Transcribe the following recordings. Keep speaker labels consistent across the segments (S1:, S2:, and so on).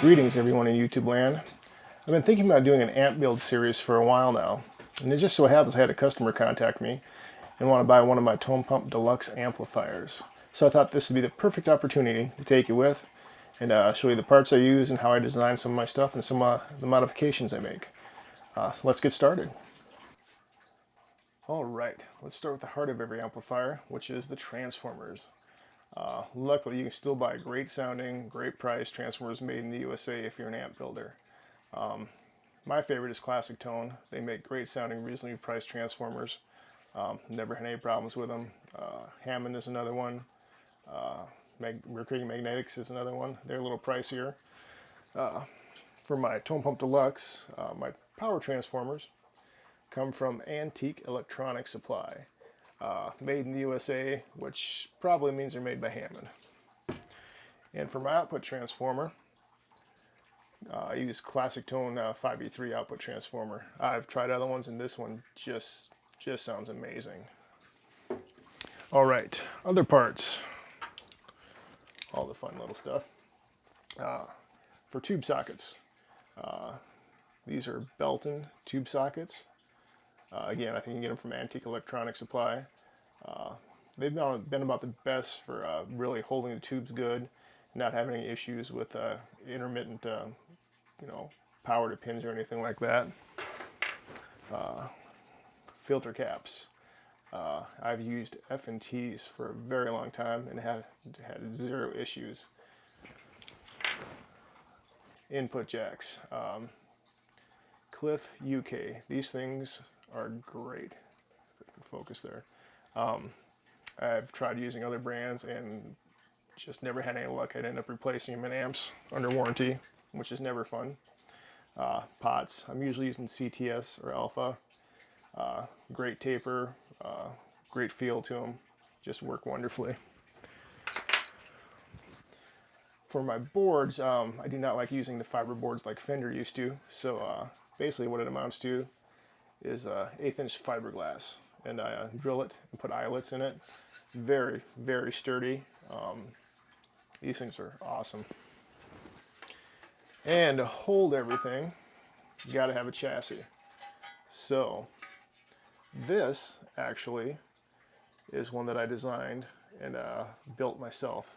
S1: Greetings everyone in YouTube land. I've been thinking about doing an amp build series for a while now, and it just so happens I had a customer contact me and want to buy one of my Tone Pump Deluxe amplifiers. So I thought this would be the perfect opportunity to take you with and show you the parts I use and how I design some of my stuff and some of the modifications I make. Let's get started. Alright, let's start with the heart of every amplifier, which is the transformers. Luckily, you can still buy great sounding, great price transformers made in the USA if you're an amp builder. My favorite is Classic Tone. They make great sounding, reasonably priced transformers. Never had any problems with them. Hammond is another one. Mercury Magnetics is another one. They're a little pricier. For my Tone Pump Deluxe, my power transformers come from Antique Electronic Supply. Made in the USA, which probably means they're made by Hammond. And for my output transformer, I use Classic Tone 5E3 output transformer. I've tried other ones, and this one just sounds amazing. All right, other parts, all the fun little stuff. For tube sockets, these are Belton tube sockets. Again, I think you can get them from Antique Electronic Supply. They've been about the best for really holding the tubes good, not having any issues with intermittent, power to pins or anything like that. Filter caps. I've used F&Ts for a very long time and had zero issues. Input jacks. Cliff UK. These things are great. Focus there. I've tried using other brands and just never had any luck. I'd end up replacing them in amps under warranty, which is never fun. Pots. I'm usually using CTS or Alpha. Great taper, great feel to them. Just work wonderfully. For my boards, I do not like using the fiber boards like Fender used to. So basically what it amounts to is 1/8" fiberglass, and I drill it and put eyelets in it. Very, very sturdy. These things are awesome. And to hold everything, you got to have a chassis. So this actually is one that I designed and built myself.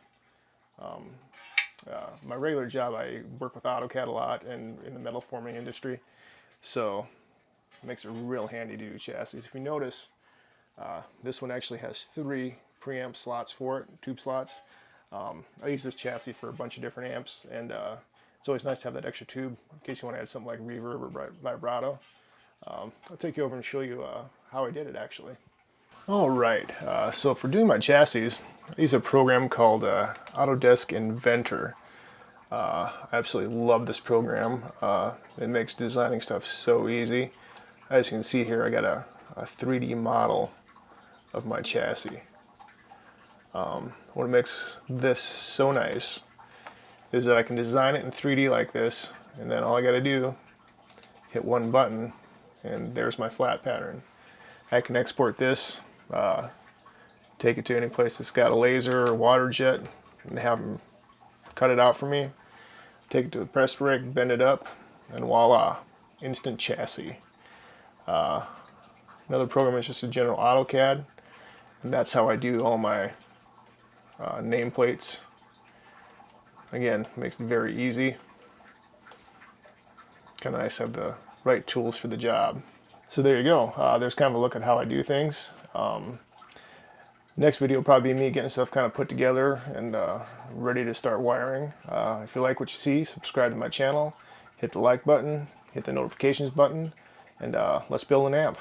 S1: My regular job, I work with AutoCAD a lot and in the metal forming industry, so it makes it real handy to do chassis. If you notice, this one actually has 3 preamp slots for it, tube slots. I use this chassis for a bunch of different amps, and it's always nice to have that extra tube in case you want to add something like reverb or vibrato. I'll take you over and show you how I did it actually. Alright, so for doing my chassis, I use a program called Autodesk Inventor. I absolutely love this program. It makes designing stuff so easy. As you can see here, I got a 3D model of my chassis. What makes this so nice is that I can design it in 3D like this, and then all I got to do, hit one button, and there's my flat pattern. I can export this, take it to any place that's got a laser or water jet, and have them cut it out for me. Take it to the press rig, bend it up, and voila, instant chassis. Another program is just a general AutoCAD, and that's how I do all my nameplates. Again, makes it very easy. Kind of nice to have the right tools for the job. So there you go. There's kind of a look at how I do things. Next video will probably be me getting stuff kind of put together and ready to start wiring. If you like what you see, subscribe to my channel, hit the like button, hit the notifications button, and let's build an amp.